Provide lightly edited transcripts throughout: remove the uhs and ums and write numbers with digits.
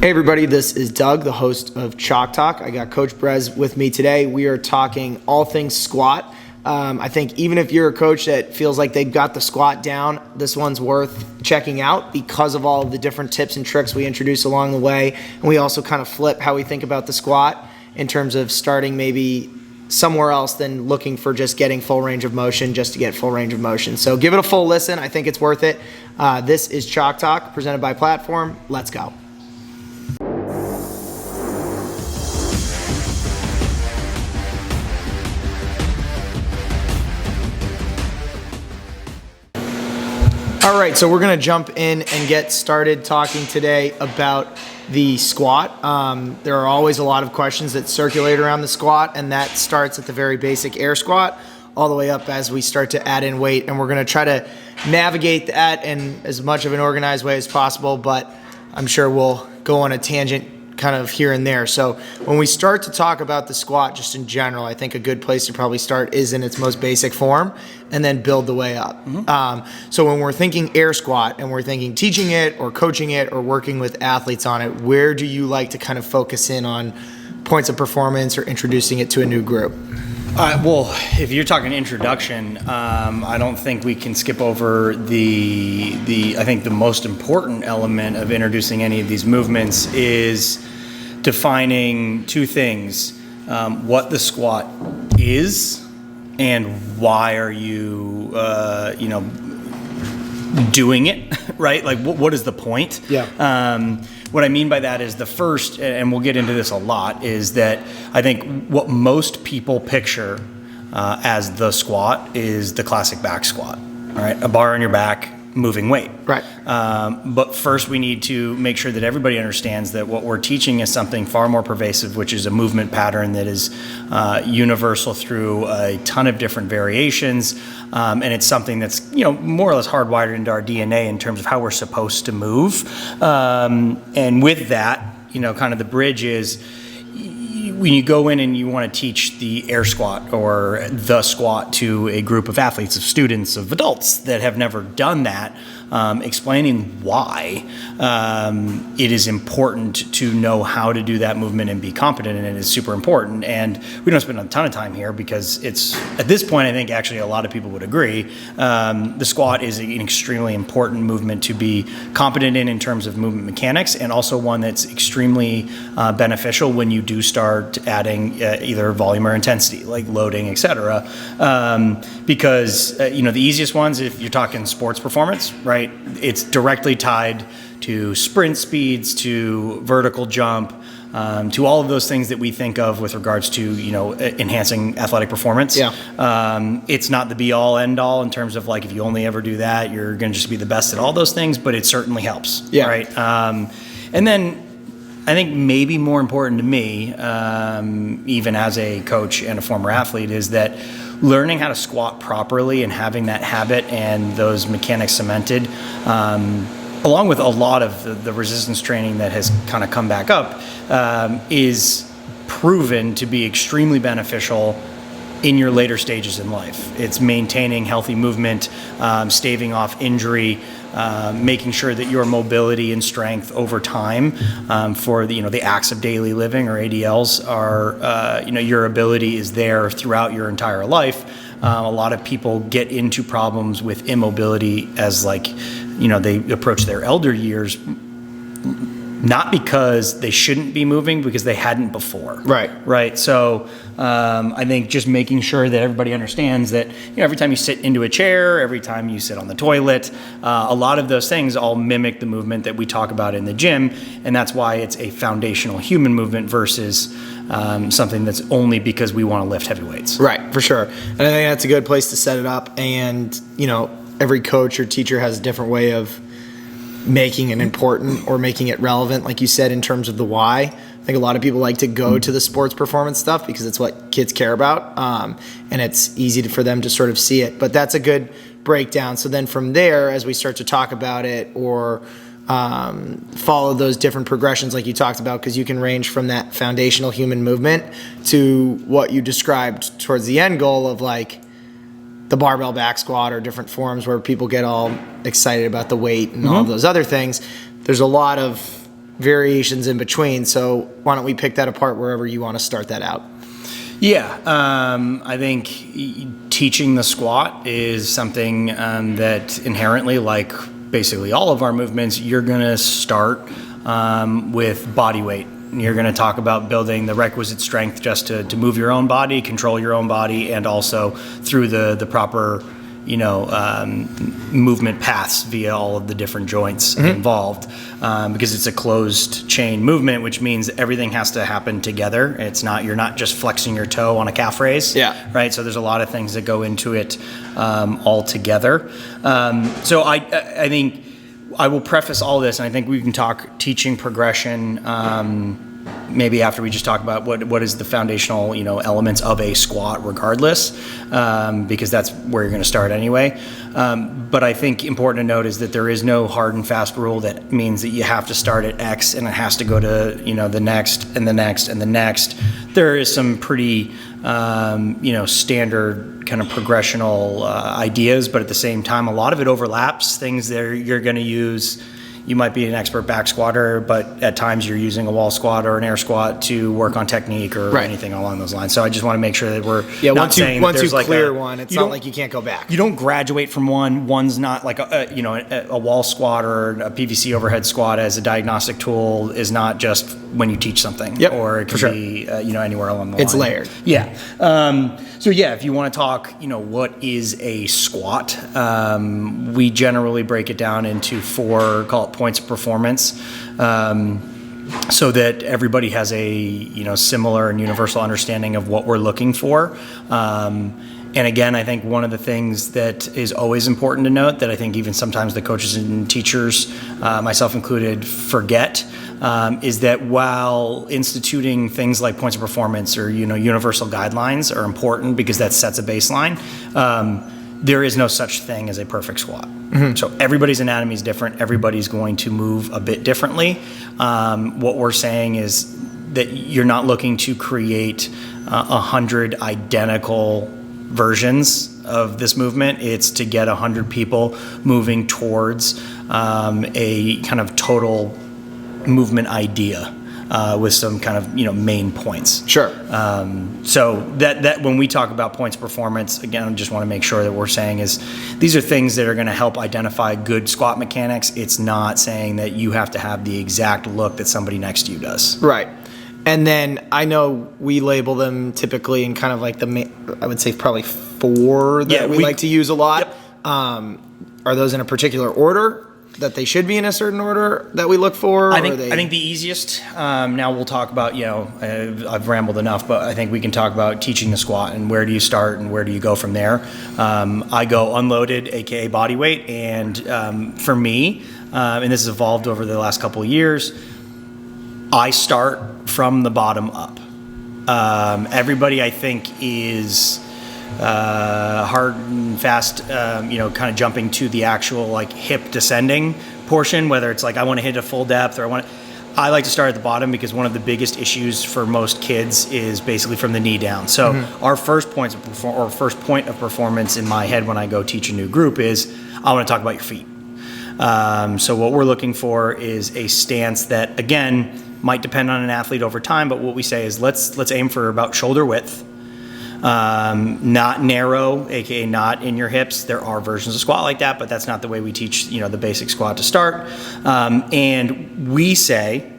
Hey everybody, this is Doug, the host of Chalk Talk. I got Coach Brez with me today. We are talking all things squat. I think even if you're a coach that feels like they've got the squat down, this one's worth checking out because of all of the different tips and tricks we introduce along the way. And we also kind of flip how we think about the squat in terms of starting maybe somewhere else than looking for just getting full range of motion just to get full range of motion. So give it a full listen. I think it's worth it. This is Chalk Talk presented by Platform. Let's go. All right, so we're going to jump in and get started talking today about the squat. There are always a lot of questions that circulate around the squat, and that starts at the very basic air squat all the way up as we start to add in weight. And we're going to try to navigate that in as much of an organized way as possible, but I'm sure we'll go on a tangent kind of here and there. So when we start to talk about the squat just in general, I think a good place to probably start is in its most basic form and then build the way up. So when we're thinking air squat and we're thinking teaching it or coaching it or working with athletes on it, where do you like to kind of focus in on points of performance or introducing it to a new group? Well, if you're talking introduction, I don't think we can skip over I think the most important element of introducing any of these movements is defining two things: what the squat is, and why are you, doing it, right? Like, what is the point? Yeah. What I mean by that is the first, and we'll get into this a lot, is that I think what most people picture as the squat is the classic back squat, all right? A bar on your back, moving weight. Right. But first we need to make sure that everybody understands that what we're teaching is something far more pervasive, which is a movement pattern that is universal through a ton of different variations. And it's something that's, more or less hardwired into our DNA in terms of how we're supposed to move. And with that, kind of the bridge is when you go in and you want to teach the air squat or the squat to a group of athletes, of students, of adults that have never done that, explaining why it is important to know how to do that movement and be competent in it is super important. And we don't spend a ton of time here because it's, at this point, I think actually a lot of people would agree, the squat is an extremely important movement to be competent in terms of movement mechanics, and also one that's extremely beneficial when you do start adding either volume or intensity, like loading, etc. Because the easiest ones, if you're talking sports performance, right, it's directly tied to sprint speeds, to vertical jump, to all of those things that we think of with regards to enhancing athletic performance. Yeah. It's not the be all end all in terms of like if you only ever do that, you're going to just be the best at all those things, but it certainly helps. Yeah. Right. And then I think maybe more important to me, even as a coach and a former athlete, is that learning how to squat properly and having that habit and those mechanics cemented, along with a lot of the resistance training that has kind of come back up, is proven to be extremely beneficial in your later stages in life. It's maintaining healthy movement, staving off injury, making sure that your mobility and strength over time for the acts of daily living, or ADLs, are your ability is there throughout your entire life. A lot of people get into problems with immobility as they approach their elder years, not because they shouldn't be moving, because they hadn't before. Right. So I think just making sure that everybody understands that every time you sit into a chair, every time you sit on the toilet, a lot of those things all mimic the movement that we talk about in the gym, and that's why it's a foundational human movement versus something that's only because we want to lift heavy weights. Right, for sure. And I think that's a good place to set it up. And every coach or teacher has a different way of making it important or making it relevant, like you said, in terms of the why. I think a lot of people like to go to the sports performance stuff because it's what kids care about, and it's easy for them to sort of see it. But that's a good breakdown. So then from there, as we start to talk about it or follow those different progressions like you talked about, because you can range from that foundational human movement to what you described towards the end goal of like the barbell back squat or different forms where people get all excited about the weight and all of those other things. There's a lot of variations in between. So why don't we pick that apart wherever you want to start that out? Yeah, I think teaching the squat is something that inherently, like basically all of our movements, you're going to start with body weight. You're going to talk about building the requisite strength just to move your own body, control your own body, and also through the proper, movement paths via all of the different joints involved, because it's a closed chain movement, which means everything has to happen together. You're not just flexing your toe on a calf raise. Yeah. Right. So there's a lot of things that go into it all together. So I think I will preface all this, and I think we can talk teaching progression maybe after we just talk about what is the foundational elements of a squat regardless, because that's where you're going to start anyway. But I think important to note is that there is no hard and fast rule that means that you have to start at X and it has to go to the next and the next and the next. There is some pretty standard kind of progressional ideas, but at the same time, a lot of it overlaps. Things that you're going to use. You might be an expert back squatter, but at times you're using a wall squat or an air squat to work on technique or anything along those lines. So I just want to make sure that we're not saying once you like clear one, it's not like you can't go back. You don't graduate from one. One's not like a wall squat or a PVC overhead squat as a diagnostic tool is not just when you teach something, or it could be anywhere along the line. It's layered. Yeah. So if you want to talk, what is a squat? We generally break it down into 4, call it points of performance, so that everybody has a similar and universal understanding of what we're looking for. And again, I think one of the things that is always important to note that I think even sometimes the coaches and teachers, myself included, forget is that while instituting things like points of performance or universal guidelines are important because that sets a baseline, there is no such thing as a perfect squat. So everybody's anatomy is different. Everybody's going to move a bit differently. What we're saying is that you're not looking to create 100 identical versions of this movement. It's to get 100 people moving towards a kind of total movement idea with some kind of main points. Sure. So that when we talk about points of performance, again, I just want to make sure that we're saying is these are things that are going to help identify good squat mechanics. It's not saying that you have to have the exact look that somebody next to you does. Right. And then I know we label them typically in kind of like I would say probably 4 that we like to use a lot. Yep. Are those in a particular order that they should be in a certain order that we look for? I think the easiest, now we'll talk about, I've rambled enough, but I think we can talk about teaching the squat and where do you start and where do you go from there. I go unloaded, AKA body weight. And for me, and this has evolved over the last couple of years, I start from the bottom up. Everybody, I think, is hard and fast, kind of jumping to the actual like hip descending portion, whether it's like I want to hit a full depth or I like to start at the bottom because one of the biggest issues for most kids is basically from the knee down. So our first point of performance in my head when I go teach a new group is I want to talk about your feet. So what we're looking for is a stance that, again, might depend on an athlete over time, but what we say is let's aim for about shoulder width, not narrow, aka not in your hips. There are versions of squat like that, but that's not the way we teach the basic squat to start. And we say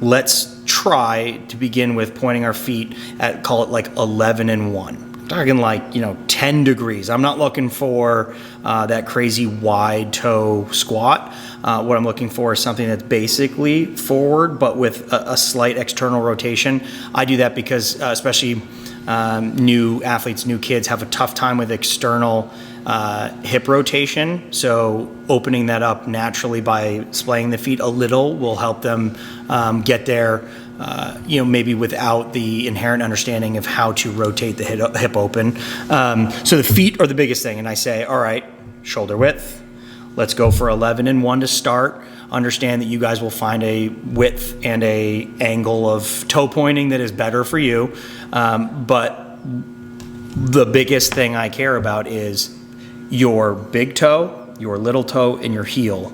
let's try to begin with pointing our feet at, call it like 11 and 1. Talking like 10 degrees. I'm not looking for that crazy wide toe squat. What I'm looking for is something that's basically forward but with a slight external rotation. I do that because especially new athletes, new kids have a tough time with external hip rotation. So opening that up naturally by splaying the feet a little will help them get there, maybe without the inherent understanding of how to rotate the hip open. So the feet are the biggest thing. And I say, all right, shoulder width. Let's go for 11 and 1 to start. Understand that you guys will find a width and a angle of toe pointing that is better for you. But the biggest thing I care about is your big toe, your little toe, and your heel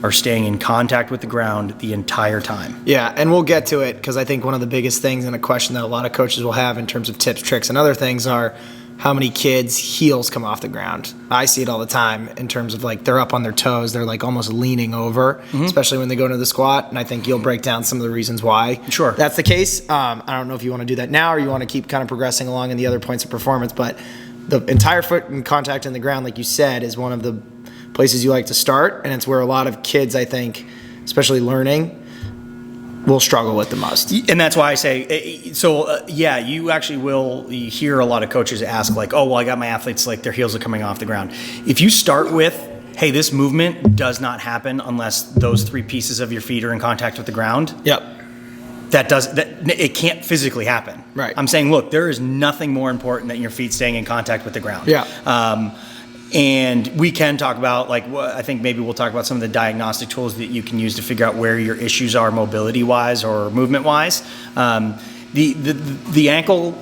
are staying in contact with the ground the entire time. Yeah, and we'll get to it because I think one of the biggest things and a question that a lot of coaches will have in terms of tips, tricks, and other things are how many kids' heels come off the ground. I see it all the time in terms of like they're up on their toes, they're like almost leaning over, especially when they go into the squat, and I think you'll break down some of the reasons why Sure. that's the case. I don't know if you want to do that now or you want to keep kind of progressing along in the other points of performance, but the entire foot in contact in the ground, like you said, is one of the places you like to start, and it's where a lot of kids, I think, especially learning, will struggle with the most. And that's why I say, yeah, you actually will hear a lot of coaches ask like, oh, well, I got my athletes, like their heels are coming off the ground. If you start with, hey, this movement does not happen unless those 3 pieces of your feet are in contact with the ground. Yep. It can't physically happen. Right. I'm saying, look, there is nothing more important than your feet staying in contact with the ground. Yeah. And we can talk about, like, I think maybe we'll talk about some of the diagnostic tools that you can use to figure out where your issues are mobility-wise or movement-wise. The ankle,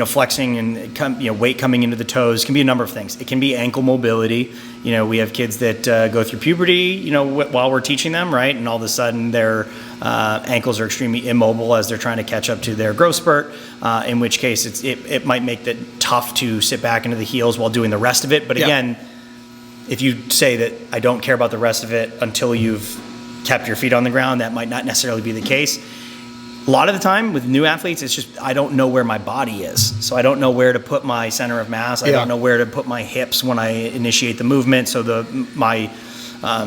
flexing and weight coming into the toes can be a number of things. It can be ankle mobility. We have kids that go through puberty, while we're teaching them, right? And all of a sudden their ankles are extremely immobile as they're trying to catch up to their growth spurt, in which case it might make it tough to sit back into the heels while doing the rest of it. But again, if you say that I don't care about the rest of it until you've kept your feet on the ground, that might not necessarily be the case. A lot of the time with new athletes, it's just I don't know where my body is. So I don't know where to put my center of mass. I don't know where to put my hips when I initiate the movement. So my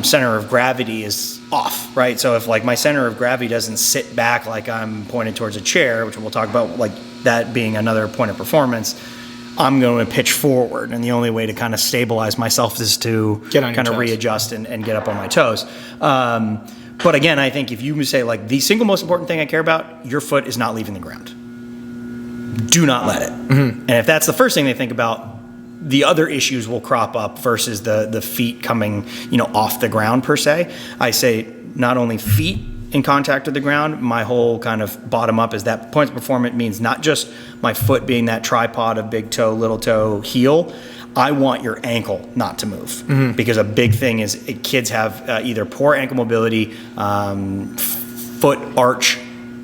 center of gravity is off, right? So if like my center of gravity doesn't sit back like I'm pointed towards a chair, which we'll talk about like that being another point of performance, I'm going to pitch forward. And the only way to kind of stabilize myself is to kind of readjust and get up on my toes. But again, I think if you say like the single most important thing I care about, your foot is not leaving the ground. Do not let it. And if that's the first thing they think about, the other issues will crop up versus the feet coming, off the ground per se. I say not only feet in contact with the ground, my whole kind of bottom up is that points of performance means not just my foot being that tripod of big toe, little toe, heel. I want your ankle not to move because a big thing is kids have either poor ankle mobility, foot arch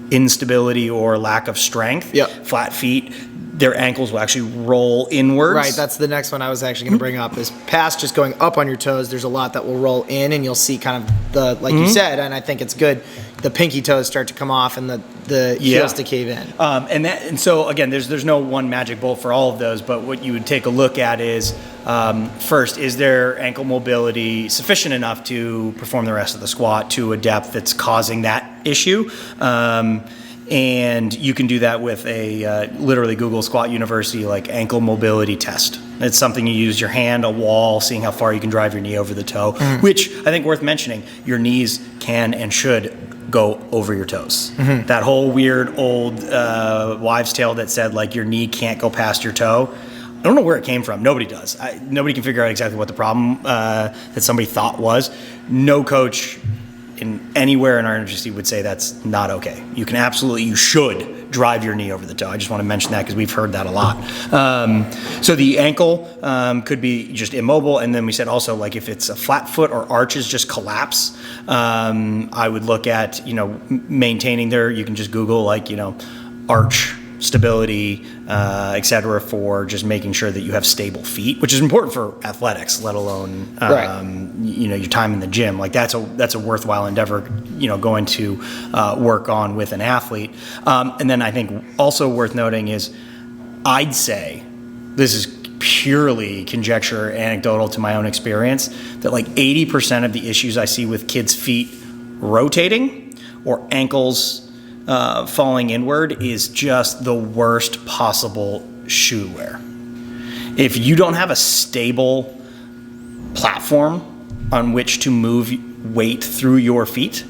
instability, or lack of strength, flat feet. Their ankles will actually roll inwards. Right, that's the next one I was actually going to bring up is past just going up on your toes, there's a lot that will roll in and you'll see kind of like you said, and I think it's good, the pinky toes start to come off and the heels to cave in. And so again, there's no one magic bullet for all of those, but what you would take a look at is first, is their ankle mobility sufficient enough to perform the rest of the squat to a depth that's causing that issue? And you can do that with a literally Google Squat University like ankle mobility test. It's something you use your hand, a wall, seeing how far you can drive your knee over the toe, which I think worth mentioning, your knees can and should go over your toes. That whole weird old wives' tale that said like your knee can't go past your toe, I don't know where it came from. Nobody does. Nobody can figure out exactly what the problem that somebody thought was. No coach anywhere in our industry would say that's not okay. You should drive your knee over the toe. I just want to mention that because we've heard that a lot. So the ankle could be just immobile, and then we said also like if it's a flat foot or arches just collapse, I would look at maintaining you can just Google like arch stability, et cetera, for just making sure that you have stable feet, which is important for athletics, let alone, your time in the gym. Like that's a worthwhile endeavor, going to work on with an athlete. And then I think also worth noting is I'd say this is purely conjecture, anecdotal to my own experience, that like 80% of the issues I see with kids' feet rotating or ankles falling inward is just the worst possible shoe wear. If you don't have a stable platform on which to move weight through your feet,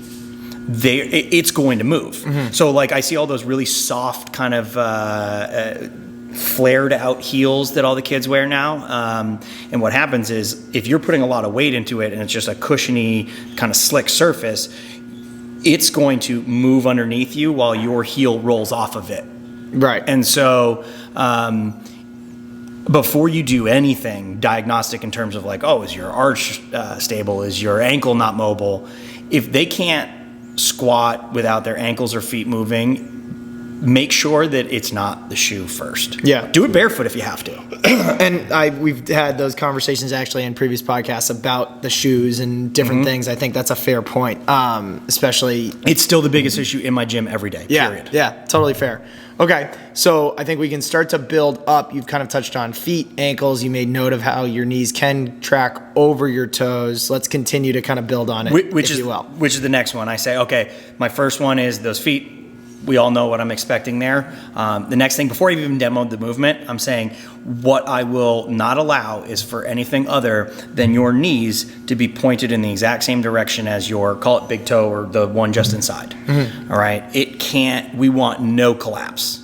it's going to move. So like I see all those really soft kind of flared out heels that all the kids wear now. And what happens is if you're putting a lot of weight into it and it's just a cushiony kind of slick surface, it's going to move underneath you while your heel rolls off of it. Right. And so before you do anything diagnostic in terms of like, oh, is your arch stable? Is your ankle not mobile? If they can't squat without their ankles or feet moving, make sure that it's not the shoe first. Yeah. Do it barefoot if you have to. And we've had those conversations actually in previous podcasts about the shoes and different things. I think that's a fair point, especially... It's still the biggest issue in my gym every day, period. Yeah, totally fair. Okay, so I think we can start to build up. You've kind of touched on feet, ankles. You made note of how your knees can track over your toes. Let's continue to kind of build on it, Which if you will. Which is the next one. I say, okay, my first one is those feet. We all know what I'm expecting there. The next thing, before I've even demoed the movement, I'm saying what I will not allow is for anything other than your knees to be pointed in the exact same direction as your, call it big toe or the one just inside. All right. We want no collapse.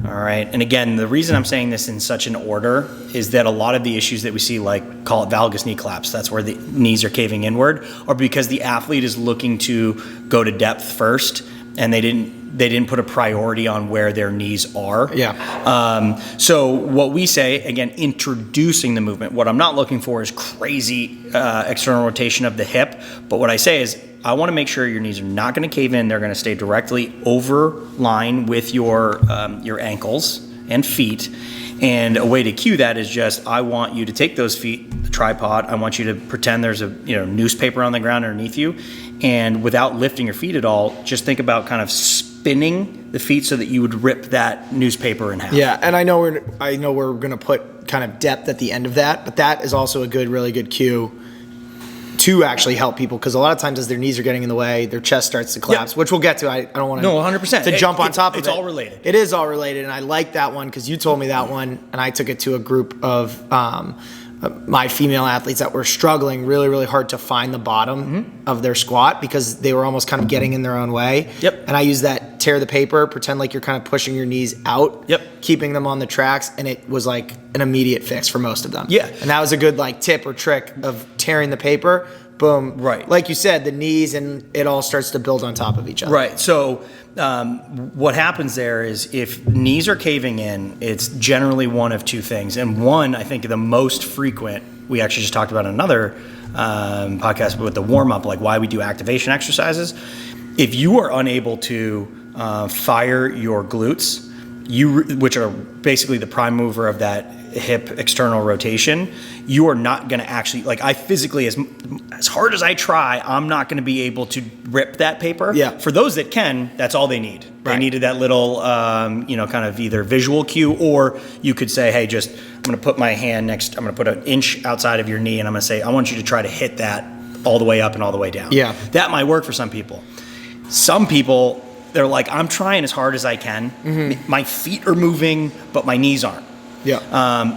All right. And again, the reason I'm saying this in such an order is that a lot of the issues that we see, like call it valgus knee collapse, that's where the knees are caving inward, or because the athlete is looking to go to depth first and they didn't put a priority on where their knees are. Yeah. So what we say, again, introducing the movement, what I'm not looking for is crazy external rotation of the hip. But what I say is I want to make sure your knees are not going to cave in. They're going to stay directly over line with your ankles and feet. And a way to cue that is just, I want you to take those feet, the tripod, I want you to pretend there's a newspaper on the ground underneath you. And without lifting your feet at all, just think about kind of spinning the feet so that you would rip that newspaper in half. Yeah, and I know we're going to put kind of depth at the end of that, but that is also a really good cue to actually help people, because a lot of times as their knees are getting in the way, their chest starts to collapse, which we'll get to. I don't want to 100% to jump on top of it. It's all related. It is all related, and I like that one because you told me that one, and I took it to a group of my female athletes that were struggling really, really hard to find the bottom of their squat because they were almost kind of getting in their own way. Yep. And I use that tear the paper, pretend like you're kind of pushing your knees out, keeping them on the tracks, and it was like an immediate fix for most of them. Yeah. And that was a good like tip or trick of tearing the paper. Boom. Right. Like you said, the knees and it all starts to build on top of each other. Right. So what happens there is if knees are caving in, it's generally one of two things. And one, I think the most frequent, we actually just talked about in another podcast with the warm-up, like why we do activation exercises. If you are unable to fire your glutes, which are basically the prime mover of that hip external rotation, you are not going to actually, like I physically, as hard as I try, I'm not going to be able to rip that paper. Yeah. For those that can, that's all they need. They Right. needed that little, kind of either visual cue, or you could say, hey, I'm going to put my hand I'm going to put an inch outside of your knee, and I'm going to say, I want you to try to hit that all the way up and all the way down. Yeah. That might work for some people. Some people, they're like, I'm trying as hard as I can. My feet are moving, but my knees aren't. Yeah.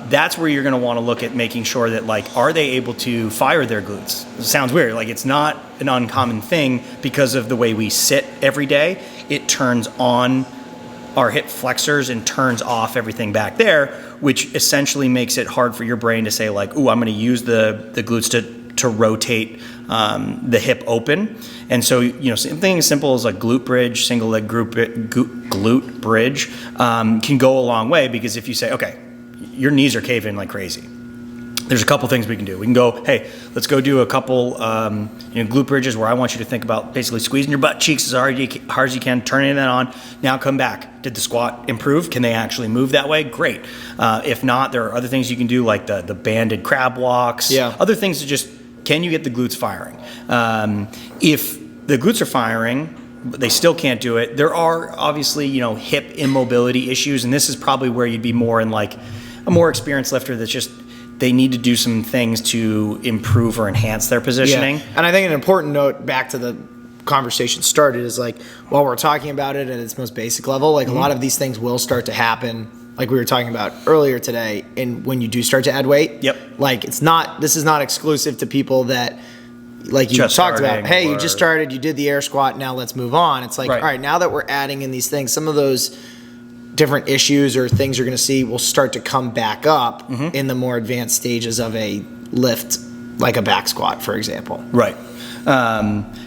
That's where you're going to want to look at making sure that, like, are they able to fire their glutes? It sounds weird. Like, it's not an uncommon thing because of the way we sit every day. It turns on our hip flexors and turns off everything back there, which essentially makes it hard for your brain to say, like, ooh, I'm going to use the glutes to rotate the hip open. And so, something as simple as a glute bridge, single leg glute bridge can go a long way, because if you say, okay, your knees are caving like crazy, there's a couple things we can do. We can go, hey, let's go do a couple glute bridges where I want you to think about basically squeezing your butt cheeks as hard as you can, turning that on. Now come back. Did the squat improve? Can they actually move that way? Great. If not, there are other things you can do, like the banded crab walks. Yeah. Other things to just, can you get the glutes firing? If the glutes are firing, but they still can't do it, there are obviously, hip immobility issues, and this is probably where you'd be more in like a more experienced lifter that's just, they need to do some things to improve or enhance their positioning. Yeah. And I think an important note back to the conversation started is, like, while we're talking about it at its most basic level, like a lot of these things will start to happen, like we were talking about earlier today, and when you do start to add weight. Yep. Like, this is not exclusive to people that, like you Just talked about, starting, hey, you or- just started, you did the air squat, now let's move on. It's like, Right. all right, now that we're adding in these things, some of those different issues or things you're going to see will start to come back up in the more advanced stages of a lift, like a back squat, for example. Right.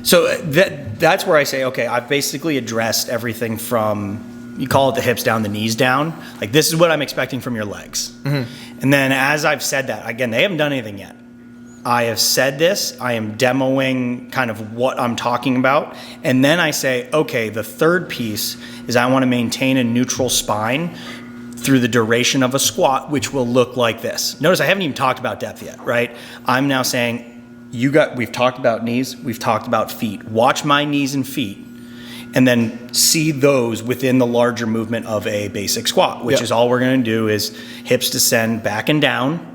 So that's where I say, okay, I've basically addressed everything from you call it the hips down, the knees down. Like, this is what I'm expecting from your legs. And then as I've said that, again, they haven't done anything yet. I have said this, I am demoing kind of what I'm talking about. And then I say, okay, the third piece is I want to maintain a neutral spine through the duration of a squat, which will look like this. Notice I haven't even talked about depth yet, right? I'm now saying, we've talked about knees, we've talked about feet. Watch my knees and feet, and then see those within the larger movement of a basic squat, which is all we're gonna do is hips descend back and down,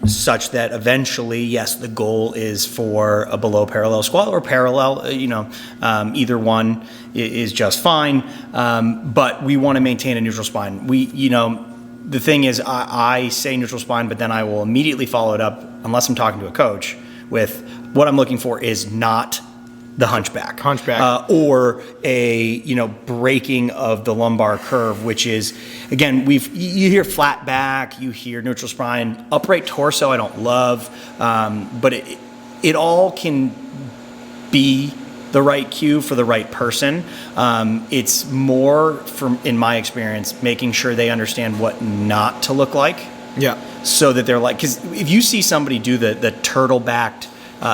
such that eventually, yes, the goal is for a below parallel squat or parallel, either one is just fine. But we want to maintain a neutral spine. The thing is, I say neutral spine, but then I will immediately follow it up, unless I'm talking to a coach, with what I'm looking for is not the hunchback. Or a breaking of the lumbar curve, which is, again, you hear flat back, you hear neutral spine, upright torso I don't love, but it all can be the right cue for the right person. It's more, in my experience, making sure they understand what not to look like. Yeah. So that they're like, because if you see somebody do the turtle backed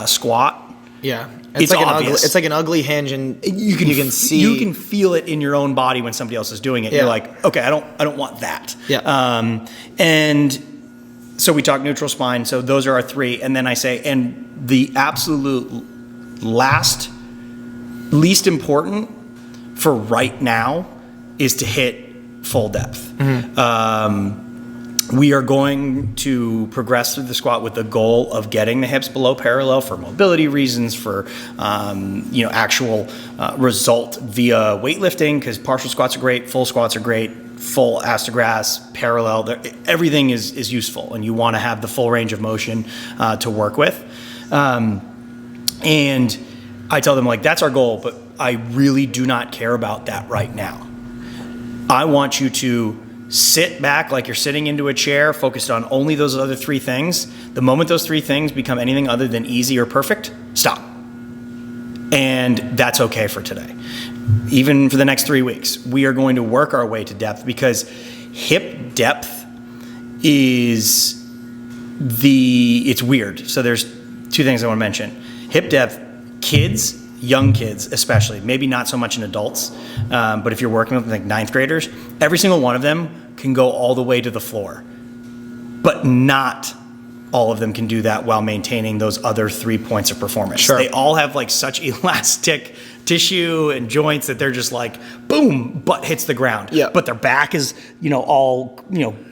squat, yeah. It's like obvious. It's like an ugly hinge, and you can see. You can feel it in your own body when somebody else is doing it. Yeah. You're like, okay, I don't want that. Yeah. And so we talk neutral spine. So those are our three, and then I say, and the absolute least important for right now is to hit full depth. We are going to progress through the squat with the goal of getting the hips below parallel for mobility reasons, for actual result via weightlifting, because partial squats are great, full squats are great, full ass to grass, parallel, everything is useful, and you want to have the full range of motion to work with. And I tell them, like, that's our goal, but I really do not care about that right now. I want you to sit back like you're sitting into a chair, focused on only those other three things. The moment those three things become anything other than easy or perfect, stop. And that's okay for today. Even for the next 3 weeks, we are going to work our way to depth, because hip depth it's weird. So there's two things I want to mention. Hip depth, young kids especially, maybe not so much in adults, but if you're working with like 9th graders, every single one of them can go all the way to the floor, but not all of them can do that while maintaining those other 3 points of performance. Sure. They all have like such elastic tissue and joints that they're just like, boom, butt hits the ground. Yeah. But their back is, all,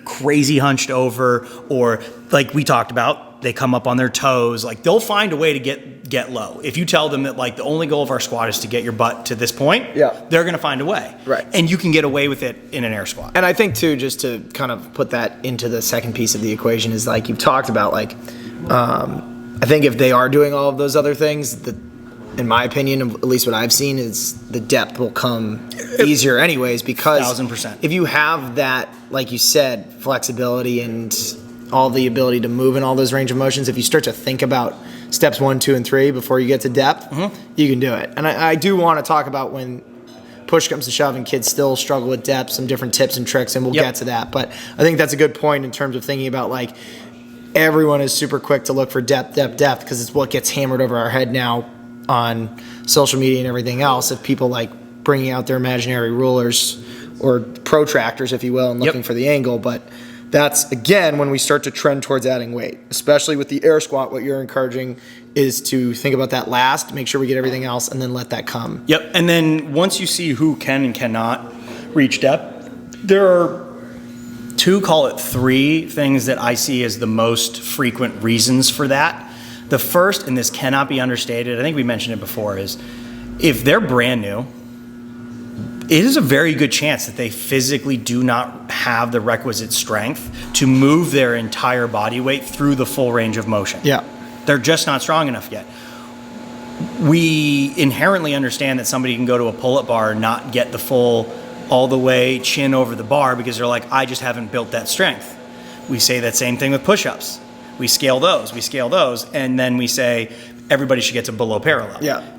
crazy hunched over, or like we talked about, they come up on their toes. Like, they'll find a way to get low. If you tell them that, like, the only goal of our squat is to get your butt to this point, they're going to find a way. Right. And you can get away with it in an air squat. And I think, too, just to kind of put that into the second piece of the equation, is like you've talked about, like, I think if they are doing all of those other things, in my opinion, at least what I've seen, is the depth will come easier anyways, because 1000%. If you have that, like you said, flexibility and all the ability to move in all those range of motions, if you start to think about steps 1, 2, and 3 before you get to depth, you can do it. And I do want to talk about, when push comes to shove and kids still struggle with depth, some different tips and tricks, and we'll get to that. But I think that's a good point in terms of thinking about, like, everyone is super quick to look for depth, because it's what gets hammered over our head now on social media and everything else, of people like bringing out their imaginary rulers or protractors, if you will, and looking for the angle. But that's, again, when we start to trend towards adding weight, especially with the air squat. What you're encouraging is to think about that last, make sure we get everything else, and then let that come. Yep. And then once you see who can and cannot reach depth, there are 2, call it 3 things that I see as the most frequent reasons for that. The first, and this cannot be understated, I think we mentioned it before, is if they're brand new, it is a very good chance that they physically do not have the requisite strength to move their entire body weight through the full range of motion. Yeah. They're just not strong enough yet. We inherently understand that somebody can go to a pull-up bar and not get the full, all the way chin over the bar, because they're like, I just haven't built that strength. We say that same thing with push-ups. We scale those, and then we say everybody should get to below parallel. Yeah.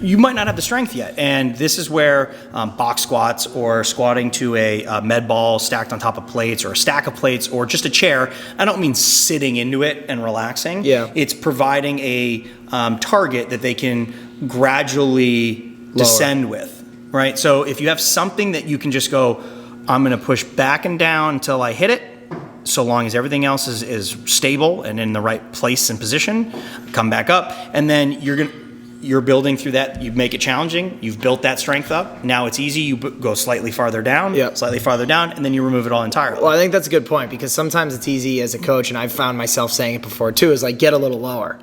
you might not have the strength yet. And this is where box squats or squatting to a med ball stacked on top of plates or a stack of plates or just a chair, I don't mean sitting into it and relaxing. Yeah. It's providing a target that they can gradually descend with, right? So if you have something that you can just go, I'm going to push back and down until I hit it, so long as everything else is stable and in the right place and position, come back up, and then you're building through that. You make it challenging. You've built that strength up. Now it's easy. You go slightly farther down, slightly farther down, and then you remove it all entirely. Well, I think that's a good point, because sometimes it's easy as a coach, and I've found myself saying it before too, is like, get a little lower.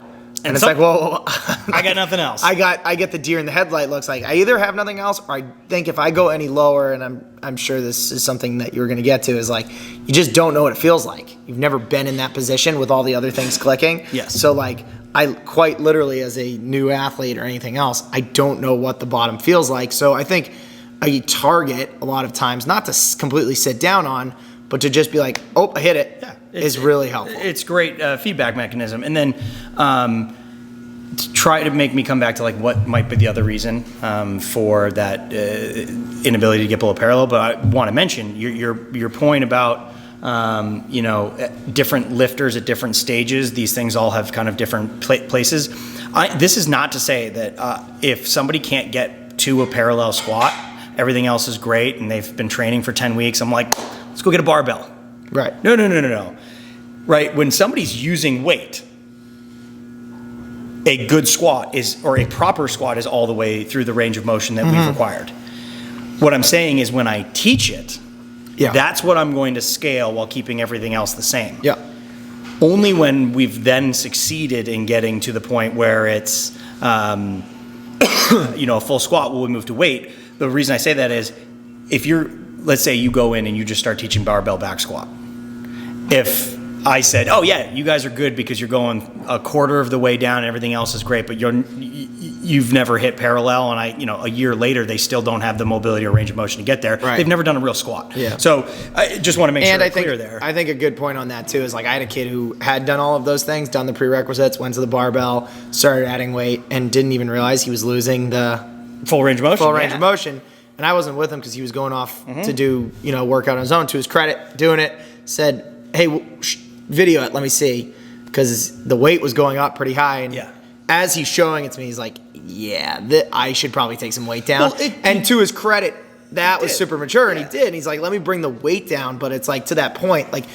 And it's like, well, I got nothing else. I get the deer in the headlight looks like I either have nothing else, or I think if I go any lower, and I'm sure this is something that you're going to get to, is like, you just don't know what it feels like. You've never been in that position with all the other things clicking. Yes. So like, I quite literally, as a new athlete or anything else, I don't know what the bottom feels like. So I think a target a lot of times, not to completely sit down on, but to just be like, oh, I hit it, is really helpful. It's great feedback mechanism. And then to try to make me come back to like what might be the other reason for that inability to get below parallel. But I want to mention your point about different lifters at different stages. These things all have kind of different places. This is not to say that if somebody can't get to a parallel squat, everything else is great, and they've been training for 10 weeks. I'm like, let's go get a barbell. Right. No. Right. When somebody's using weight, a good squat or a proper squat is all the way through the range of motion that we've required. What I'm saying is, when I teach it, that's what I'm going to scale while keeping everything else the same. Yeah. Only when we've then succeeded in getting to the point where it's, a full squat will we move to weight. The reason I say that is, let's say you go in and you just start teaching barbell back squat. If I said, oh yeah, you guys are good because you're going a quarter of the way down and everything else is great, but you've never hit parallel, and a year later they still don't have the mobility or range of motion to get there. Right. They've never done a real squat. Yeah. So I just want to make sure it's clear there. I think a good point on that too is, like, I had a kid who had done all of those things, done the prerequisites, went to the barbell, started adding weight, and didn't even realize he was losing the full range of motion. And I wasn't with him because he was going off to do, workout on his own. To his credit, doing it, said, hey, video it, let me see, because the weight was going up pretty high. And as he's showing it to me, he's like, I should probably take some weight down. Well, and to his credit, that was super mature, and he did. And he's like, let me bring the weight down. But it's like, to that point, like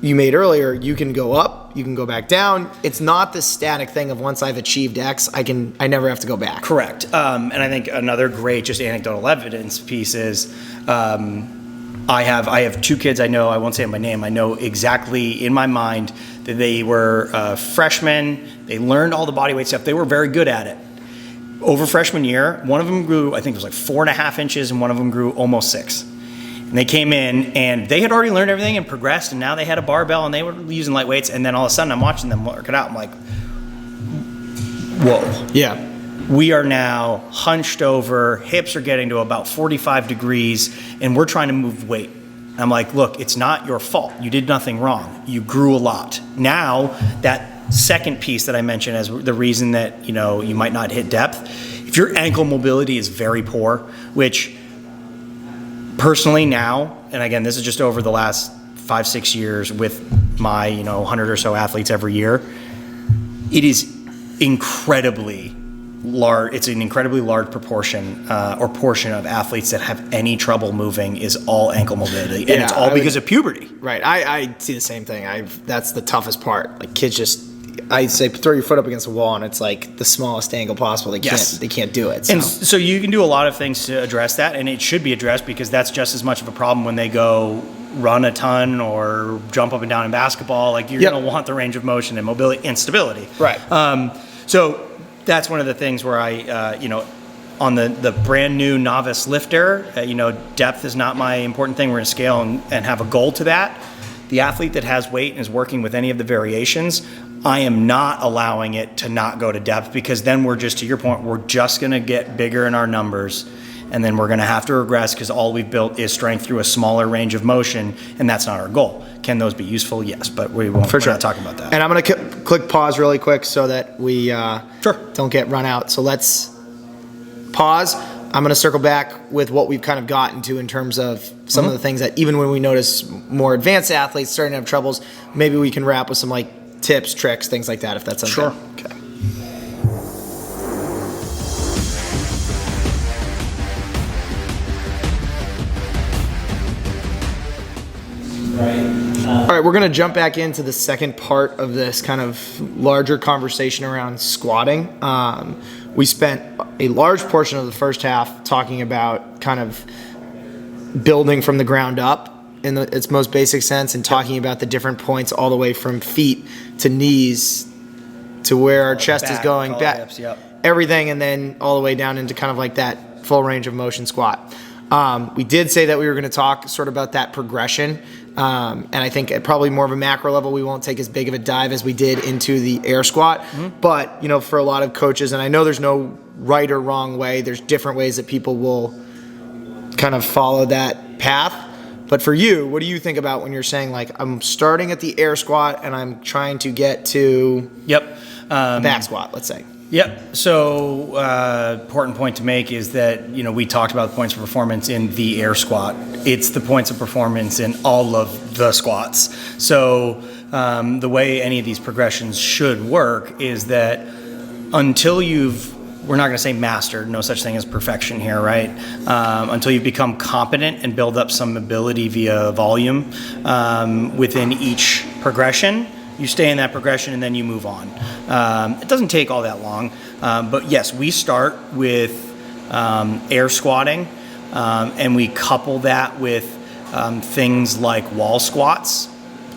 you made earlier, you can go up, you can go back down. It's not this static thing of, once I've achieved X, I never have to go back. Correct. And I think another great just anecdotal evidence piece is, I have two kids I know, I won't say my name, I know exactly in my mind that they were freshmen, they learned all the bodyweight stuff, they were very good at it. Over freshman year, one of them grew, I think it was like 4.5 inches, and one of them grew almost 6. And they came in, and they had already learned everything and progressed, and now they had a barbell, and they were using light weights, and then all of a sudden I'm watching them work it out, I'm like, whoa. Yeah. We are now hunched over, hips are getting to about 45 degrees, and we're trying to move weight. I'm like, look, it's not your fault. You did nothing wrong. You grew a lot. Now, that second piece that I mentioned as the reason that, you might not hit depth, if your ankle mobility is very poor, which personally now, and again, this is just over the last 5-6 years with my, 100 or so athletes every year, it is incredibly large. It's an incredibly large proportion or portion of athletes that have any trouble moving is all ankle mobility, and it's all because of puberty. Right. I see the same thing. That's the toughest part. Like, kids just, I say, throw your foot up against the wall, and it's like the smallest angle possible. They can't do it. So. And so you can do a lot of things to address that, and it should be addressed, because that's just as much of a problem when they go run a ton or jump up and down in basketball. Like, you're going to want the range of motion and mobility and stability. Right. So that's one of the things where I, on the brand new novice lifter, depth is not my important thing. We're going to scale and have a goal to that. The athlete that has weight and is working with any of the variations, I am not allowing it to not go to depth, because then we're just, to your point, we're just going to get bigger in our numbers, and then we're going to have to regress, because all we've built is strength through a smaller range of motion, and that's not our goal. Can those be useful? Yes, but we're not talking about that. And I'm going to click pause really quick so that we don't get run out. So let's pause. I'm going to circle back with what we've kind of gotten to in terms of some of the things that even when we notice more advanced athletes starting to have troubles, maybe we can wrap with some like tips, tricks, things like that, if that's okay. Sure. Okay. All right, we're going to jump back into the second part of this kind of larger conversation around squatting. We spent a large portion of the first half talking about kind of building from the ground up in its most basic sense and talking about the different points all the way from feet to knees to where our chest is going, back, hips, yep. everything, and then all the way down into kind of like that full range of motion squat. We did say that we were going to talk sort of about that progression. And I think at probably more of a macro level, we won't take as big of a dive as we did into the air squat. But, you know, for a lot of coaches, and I know there's no right or wrong way, there's different ways that people will kind of follow that path. But for you, what do you think about when you're saying, like, I'm starting at the air squat and I'm trying to get to back squat, let's say? Yep. So, important point to make is that, you know, we talked about the points of performance in the air squat. It's the points of performance in all of the squats. So, the way any of these progressions should work is that until we're not going to say mastered, no such thing as perfection here, right? Until you become competent and build up some ability via volume within each progression, you stay in that progression and then you move on. It doesn't take all that long, but yes, we start with air squatting, and we couple that with things like wall squats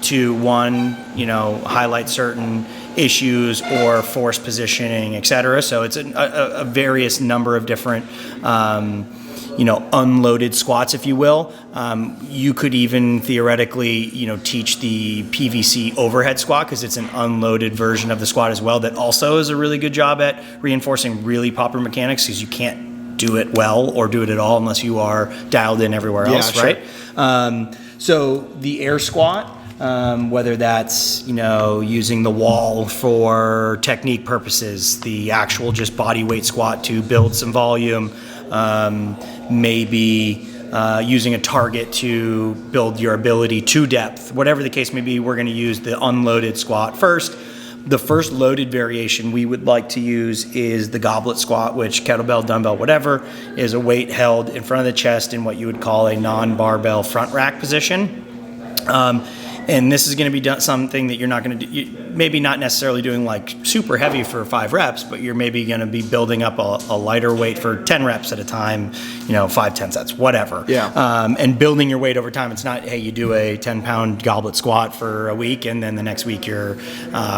to highlight certain issues or force positioning, etc. So it's a various number of different unloaded squats, if you will. You could even theoretically, teach the PVC overhead squat because it's an unloaded version of the squat as well that also is a really good job at reinforcing really proper mechanics because you can't do it well or do it at all unless you are dialed in everywhere else, sure. Right? So the air squat, whether that's, using the wall for technique purposes, the actual just body weight squat to build some volume, maybe using a target to build your ability to depth. Whatever the case may be, we're going to use the unloaded squat first. The first loaded variation we would like to use is the goblet squat, which kettlebell, dumbbell, whatever, is a weight held in front of the chest in what you would call a non-barbell front rack position. And this is going to be something that you're not going to do, maybe not necessarily doing like super heavy for 5 reps, but you're maybe going to be building up a lighter weight for 10 reps at a time, 5, 10 sets, whatever. Yeah. And building your weight over time. It's not, hey, you do a 10-pound goblet squat for a week and then the next week you're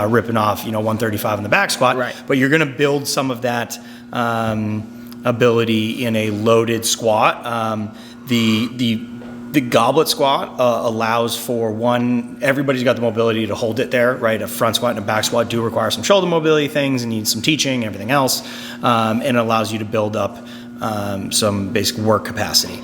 ripping off, 135 in the back squat. Right. But you're going to build some of that ability in a loaded squat. The goblet squat allows for everybody's got the mobility to hold it there, right? A front squat and a back squat do require some shoulder mobility things and need some teaching, everything else. And it allows you to build up some basic work capacity.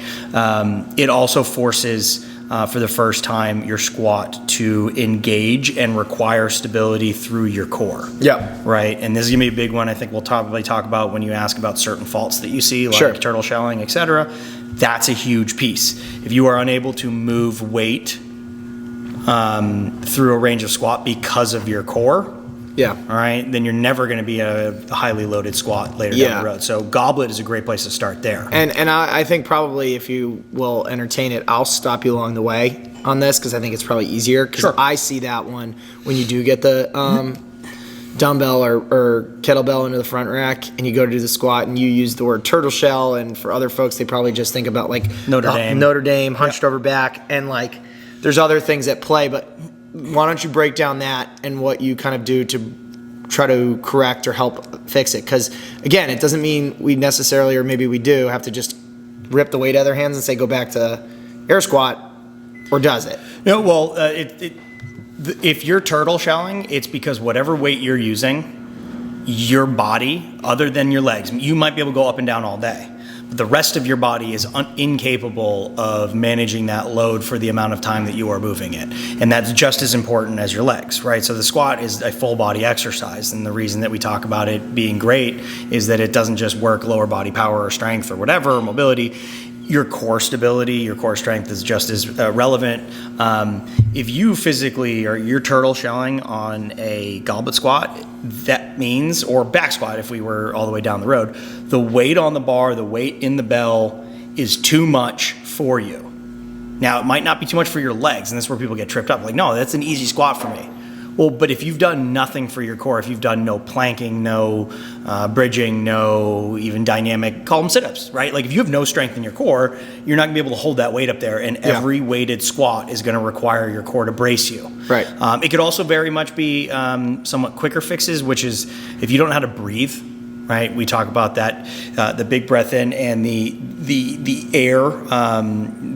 It also forces, for the first time, your squat to engage and require stability through your core. Yeah. Right? And this is going to be a big one I think we'll probably talk about when you ask about certain faults that you see, like Sure. turtle shelling, etc. That's a huge piece. If you are unable to move weight through a range of squat because of your core, Yeah. all right, then you're never going to be a highly loaded squat later down the road. So goblet is a great place to start there. And I think probably if you will entertain it, I'll stop you along the way on this because I think it's probably easier because Sure. I see that one when you do get the dumbbell or kettlebell into the front rack and you go to do the squat and you use the word turtle shell, and for other folks they probably just think about like Notre Dame hunched over back, and like there's other things at play. But why don't you break down that and what you kind of do to try to correct or help fix it? Because again, it doesn't mean we necessarily, or maybe we do, have to just rip the weight out of their hands and say go back to air squat, or does it? No, well, if you're turtle shelling, it's because whatever weight you're using, your body, other than your legs, you might be able to go up and down all day. The rest of your body is incapable of managing that load for the amount of time that you are moving it. And that's just as important as your legs, right? So the squat is a full body exercise. And the reason that we talk about it being great is that it doesn't just work lower body power or strength or whatever, or mobility. Your core stability, your core strength is just as relevant. If you physically or you're turtle shelling on a goblet squat, that means, or back squat if we were all the way down the road, the weight on the bar, the weight in the bell is too much for you. Now, it might not be too much for your legs, and this is where people get tripped up. Like, no, that's an easy squat for me. Well, but if you've done nothing for your core, if you've done no planking, no bridging, no even dynamic, call them sit-ups, right? Like if you have no strength in your core, you're not gonna be able to hold that weight up there, and every weighted squat is gonna require your core to brace you. Right. It could also very much be somewhat quicker fixes, which is if you don't know how to breathe, right? We talk about that, the big breath in and the air,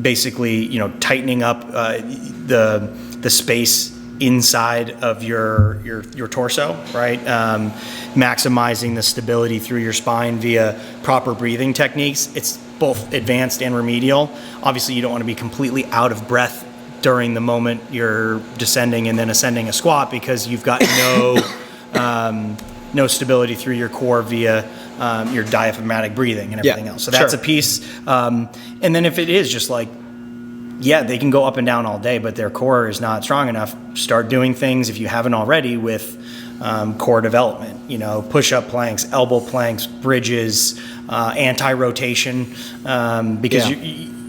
basically, tightening up the space inside of your torso, right? Maximizing the stability through your spine via proper breathing techniques. It's both advanced and remedial. Obviously, you don't want to be completely out of breath during the moment you're descending and then ascending a squat because you've got no stability through your core via your diaphragmatic breathing and everything else. So that's a piece. And then if it is just like, they can go up and down all day, but their core is not strong enough. Start doing things, if you haven't already, with core development. Push-up planks, elbow planks, bridges, anti-rotation, because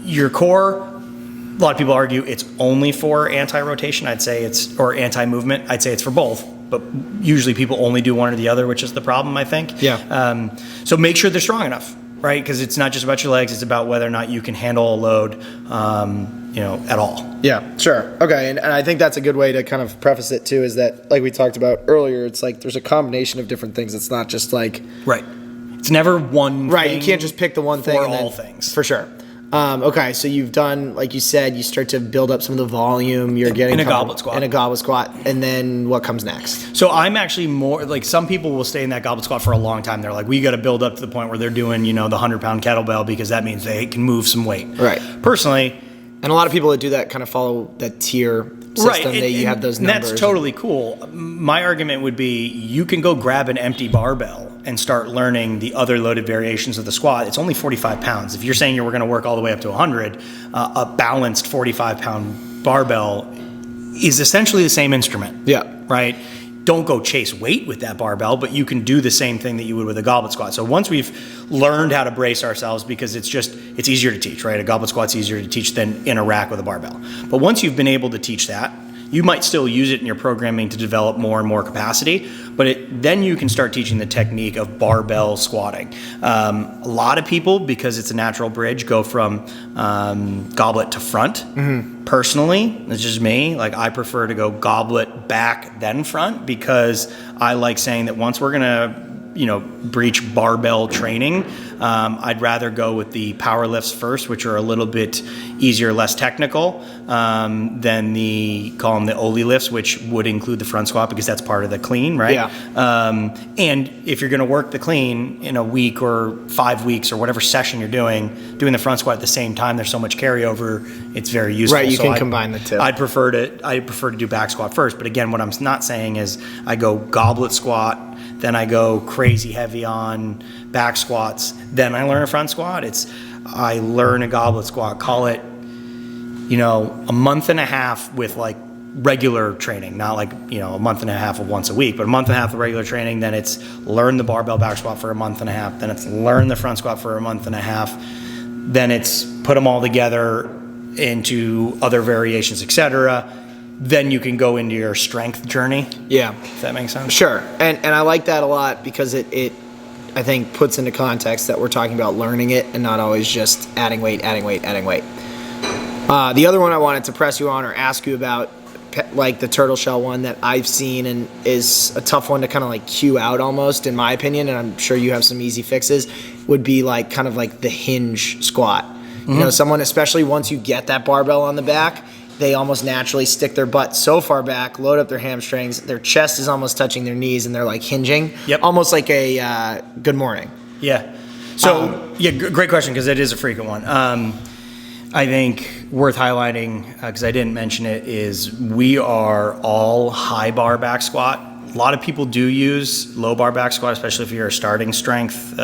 your core, a lot of people argue it's only for anti-rotation. I'd say or anti-movement. I'd say it's for both, but usually people only do one or the other, which is the problem, I think. Yeah. So make sure they're strong enough, right? Because it's not just about your legs, it's about whether or not you can handle a load, at all. Yeah, sure. Okay, and I think that's a good way to kind of preface it too, is that, like we talked about earlier, it's like there's a combination of different things. It's not just like... Right. It's never one right, thing. You can't just pick the one thing. For and all then, things. For sure. Okay, so you've done, like you said, you start to build up some of the volume. You're getting... In a goblet squat. In a goblet squat. And then what comes next? So I'm actually more... Like, some people will stay in that goblet squat for a long time. They're like, we got to build up to the point where they're doing, the 100-pound kettlebell because that means they can move some weight. Right. Personally... And a lot of people that do that kind of follow that tier system. Right, that you have those numbers. That's totally cool. My argument would be you can go grab an empty barbell and start learning the other loaded variations of the squat. It's only 45 pounds. If you're saying you were going to work all the way up to 100, a balanced 45-pound barbell is essentially the same instrument. Yeah. Right? Don't go chase weight with that barbell, but you can do the same thing that you would with a goblet squat. So once we've learned how to brace ourselves, because it's easier to teach, right? A goblet squat's easier to teach than in a rack with a barbell. But once you've been able to teach that, you might still use it in your programming to develop more and more capacity, but then you can start teaching the technique of barbell squatting. A lot of people, because it's a natural bridge, go from goblet to front. Mm-hmm. Personally, it's just me. Like, I prefer to go goblet back then front, because I like saying that once we're gonna breach barbell training, I'd rather go with the power lifts first, which are a little bit easier, less technical, than call them the Oli lifts, which would include the front squat, because that's part of the clean, right? Yeah. And if you're going to work the clean in a week or 5 weeks or whatever session you're doing the front squat at the same time, there's so much carryover, it's very useful. Right, you can combine the two. I'd prefer to do back squat first, but again, what I'm not saying is I go goblet squat, then I go crazy heavy on back squats, then I learn a front squat. I learn a goblet squat, call it, a month and a half with like regular training, not like, a month and a half of once a week, but a month and a half of regular training. Then it's learn the barbell back squat for a month and a half. Then it's learn the front squat for a month and a half. Then it's put them all together into other variations, etc. Then you can go into your strength journey. Yeah. If that makes sense. Sure. And I like that a lot, because it I think puts into context that we're talking about learning it and not always just adding weight. The other one I wanted to press you on or ask you about, like the turtle shell one that I've seen and is a tough one to kind of like cue out almost, in my opinion, and I'm sure you have some easy fixes, would be like kind of like the hinge squat. Mm-hmm. Someone, especially once you get that barbell on the back, they almost naturally stick their butt so far back, load up their hamstrings, their chest is almost touching their knees, and they're like hinging. Yep. Almost like a good morning. Yeah. So, great question, because it is a frequent one. I think worth highlighting, because I didn't mention it, is we are all high bar back squat. A lot of people do use low bar back squat, especially if you're a starting strength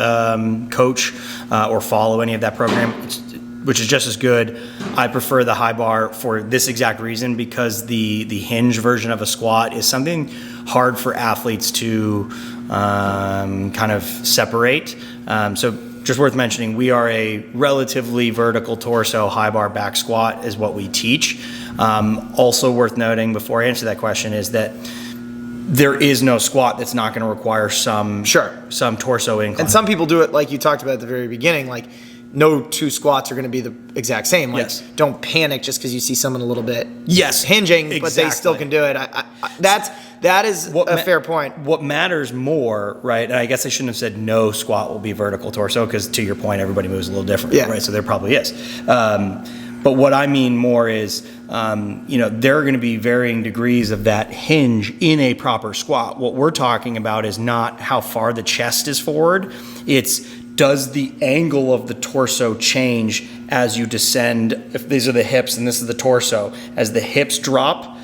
coach or follow any of that program, which is just as good. I prefer the high bar for this exact reason, because the hinge version of a squat is something hard for athletes to kind of separate. So just worth mentioning, we are a relatively vertical torso high bar back squat is what we teach. Also worth noting before I answer that question is that there is no squat that's not going to require some torso incline. And some people do it like you talked about at the very beginning, like no two squats are going to be the exact same. Like, yes. Don't panic just because you see someone a little bit hinging, hinging, exactly. But they still can do it. That is a fair point. What matters more, right, and I guess I shouldn't have said no squat will be vertical torso, because to your point, everybody moves a little differently, right? So there probably is. But what I mean more is, there are going to be varying degrees of that hinge in a proper squat. What we're talking about is not how far the chest is forward. It's, does the angle of the torso change as you descend? If these are the hips and this is the torso, as the hips drop,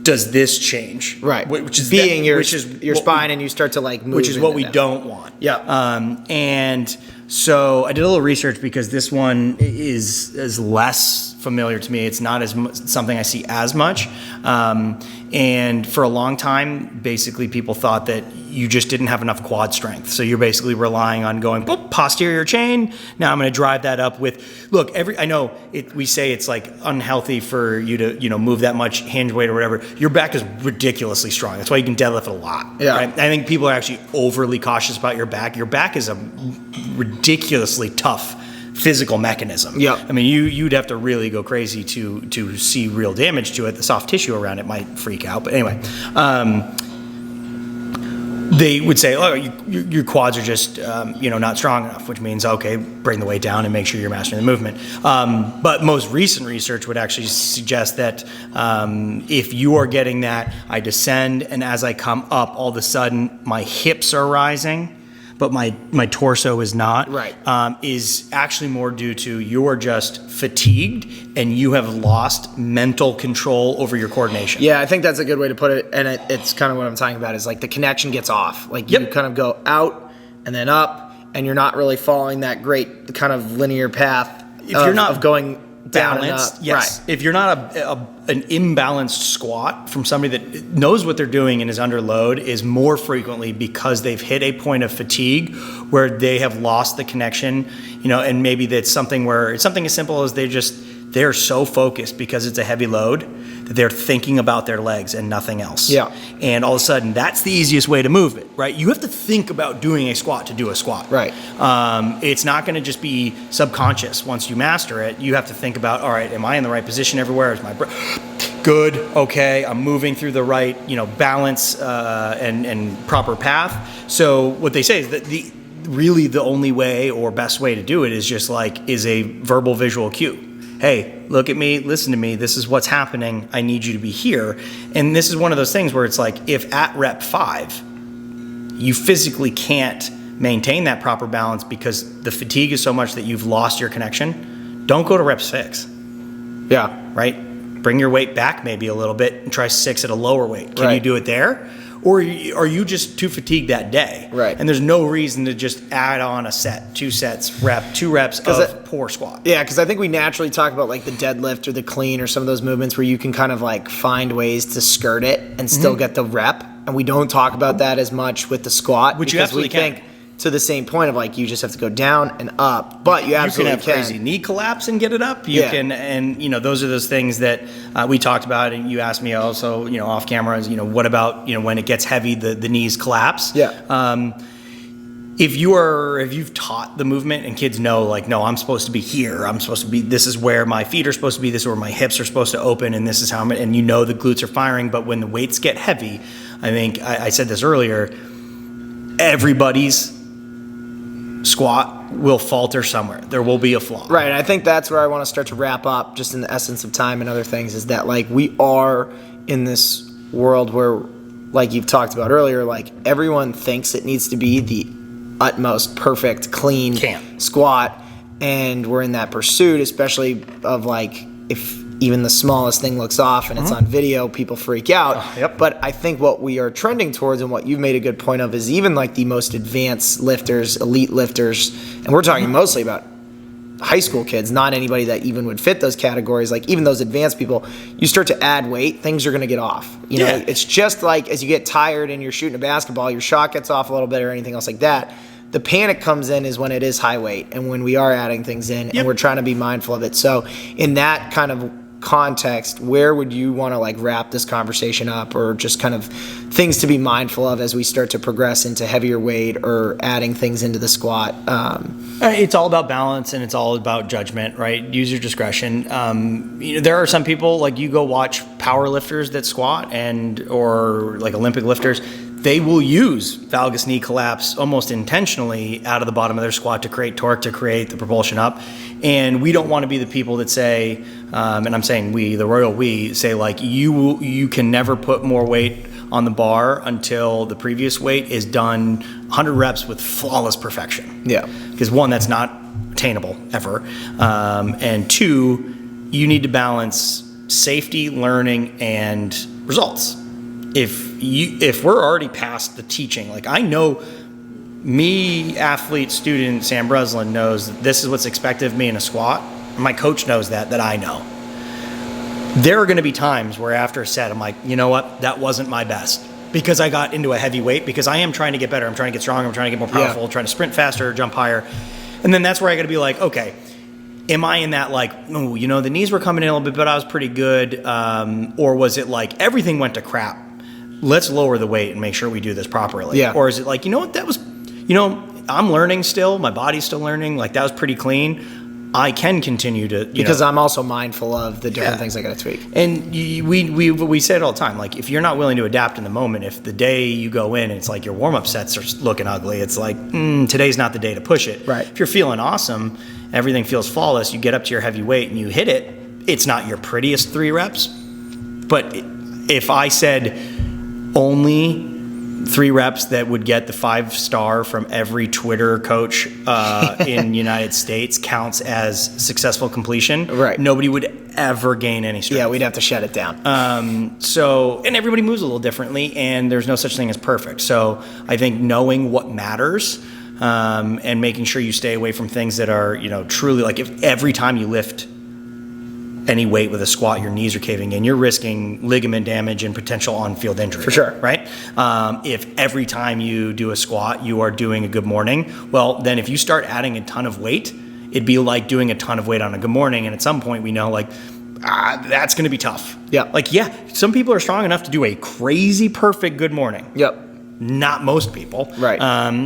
does this change? Right. Which is being your spine, and you start to like move. Which is what we don't want. Yeah. And so I did a little research, because this one is less familiar to me. It's not as something I see as much. And for a long time, basically people thought that you just didn't have enough quad strength. So you're basically relying on going posterior chain. Now I'm going to drive that up with, I know we say it's like unhealthy for you to, move that much hinge weight or whatever. Your back is ridiculously strong. That's why you can deadlift a lot. Yeah. Right? I think people are actually overly cautious about your back. Your back is a ridiculously tough physical mechanism. Yeah. I mean, you'd have to really go crazy to see real damage to it. The soft tissue around it might freak out. But anyway, they would say, your quads are just, not strong enough, which means, okay, bring the weight down and make sure you're mastering the movement. But most recent research would actually suggest that if you are getting that, I descend, and as I come up, all of a sudden my hips are rising, but my torso is not, right. Is actually more due to you're just fatigued and you have lost mental control over your coordination. Yeah, I think that's a good way to put it, and it's kind of what I'm talking about is like the connection gets off. Like you kind of go out and then up, and you're not really following that great kind of linear path of going down balanced, and up. yes. Right. If you're not an imbalanced squat from somebody that knows what they're doing and is under load, is more frequently because they've hit a point of fatigue where they have lost the connection, and maybe that's something where it's something as simple as they're so focused because it's a heavy load that they're thinking about their legs and nothing else. Yeah. And all of a sudden, that's the easiest way to move it, right? You have to think about doing a squat to do a squat. Right. It's not going to just be subconscious once you master it. You have to think about, all right, am I in the right position everywhere? Is my good? Okay, I'm moving through the right, balance and proper path. So what they say is that really the only way or best way to do it is a verbal visual cue. Hey, look at me, listen to me, this is what's happening, I need you to be here. And this is one of those things where it's like, if at rep 5, you physically can't maintain that proper balance because the fatigue is so much that you've lost your connection, don't go to rep 6. Yeah. Right? Bring your weight back maybe a little bit and try 6 at a lower weight. Can right. you do it there? Or are you just too fatigued that day? Right. And there's no reason to just add on a set, 2 sets, 2 reps of poor squat. Yeah, because I think we naturally talk about like the deadlift or the clean or some of those movements where you can kind of like find ways to skirt it and still get the rep. And we don't talk about that as much with the squat. Which you absolutely can. Think to the same point of like you just have to go down and up, but you absolutely can have crazy knee collapse and get it up. You can, and those are those things that we talked about, and you asked me also, off camera, is what about when it gets heavy, the knees collapse. Yeah. If you've taught the movement and kids know, like, no, I'm supposed to be here. I'm supposed to be. This is where my feet are supposed to be. This is where my hips are supposed to open, and this is how. And the glutes are firing. But when the weights get heavy, I think I said this earlier. Everybody's squat will falter somewhere. There will be a flaw. Right. And I think that's where I want to start to wrap up, just in the essence of time and other things, is that like we are in this world where, like you've talked about earlier, like everyone thinks it needs to be the utmost perfect, clean squat. And we're in that pursuit, especially of like, if even the smallest thing looks off and it's on video, people freak out. But I think what we are trending towards, and what you've made a good point of, is even like the most advanced lifters, elite lifters, and we're talking mostly about high school kids, not anybody that even would fit those categories. Like even those advanced people, you start to add weight, things are going to get off. You know, it's just like as you get tired and you're shooting a basketball, your shot gets off a little bit or anything else like that. The panic comes in is when it is high weight and when we are adding things in and we're trying to be mindful of it. So in that kind of context, where would you want to like wrap this conversation up, or just kind of things to be mindful of as we start to progress into heavier weight or adding things into the squat? It's all about balance and it's all about judgment, right? Use your discretion. You know, there are some people, like you go watch power lifters that squat or like Olympic lifters, they will use valgus knee collapse almost intentionally out of the bottom of their squat to create torque, to create the propulsion up. And we don't want to be the people that say, and I'm saying we, the royal we, say like you can never put more weight on the bar until the previous weight is done 100 reps with flawless perfection. Yeah. Because one, that's not attainable ever. And two, you need to balance safety, learning, and results. If we're already past the teaching, like I know me, athlete, student, Sam Breslin knows that this is what's expected of me in a squat. My coach knows that I know. There are going to be times where after a set, I'm like, you know what? That wasn't my best because I got into a heavy weight, because I am trying to get better. I'm trying to get stronger. I'm trying to get more powerful, trying to sprint faster, jump higher. And then that's where I got to be like, okay, am I in that like, oh, you know, the knees were coming in a little bit, but I was pretty good. Or was it like everything went to crap? Let's lower the weight and make sure we do this properly. Yeah. Or is it like, you know what, that was, you know, I'm learning still, my body's still learning, like that was pretty clean. I can continue to, because I'm also mindful of the different things I got to tweak. And we say it all the time, like if you're not willing to adapt in the moment, if the day you go in and it's like your warm-up sets are looking ugly, it's like, today's not the day to push it. Right. If you're feeling awesome, everything feels flawless, you get up to your heavy weight and you hit it, it's not your prettiest 3 reps. But if I said only 3 reps that would get the 5-star from every Twitter coach in United States counts as successful completion, right, nobody would ever gain any strength. Yeah, we'd have to shut it down. And everybody moves a little differently, and there's no such thing as perfect. So I think knowing what matters and making sure you stay away from things that are, you know, truly like if every time you lift any weight with a squat, your knees are caving in, you're risking ligament damage and potential on-field injury. For sure. Right? If every time you do a squat, you are doing a good morning, well, then if you start adding a ton of weight, it'd be like doing a ton of weight on a good morning. And at some point we know like, that's going to be tough. Yeah. Like, yeah, some people are strong enough to do a crazy perfect good morning. Yep. Not most people. Right.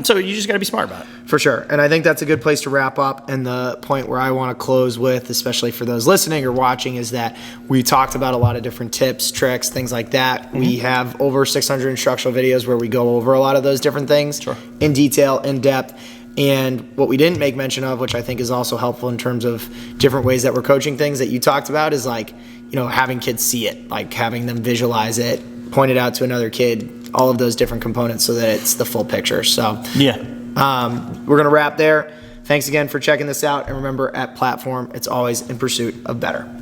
So you just got to be smart about it. For sure. And I think that's a good place to wrap up. And the point where I want to close with, especially for those listening or watching, is that we talked about a lot of different tips, tricks, things like that. Mm-hmm. We have over 600 instructional videos where we go over a lot of those different things in detail, in depth. And what we didn't make mention of, which I think is also helpful in terms of different ways that we're coaching things that you talked about, is like, you know, having kids see it, like having them visualize it, point it out to another kid, all of those different components so that it's the full picture. So yeah, we're going to wrap there. Thanks again for checking this out. And remember, at Platform, it's always in pursuit of better.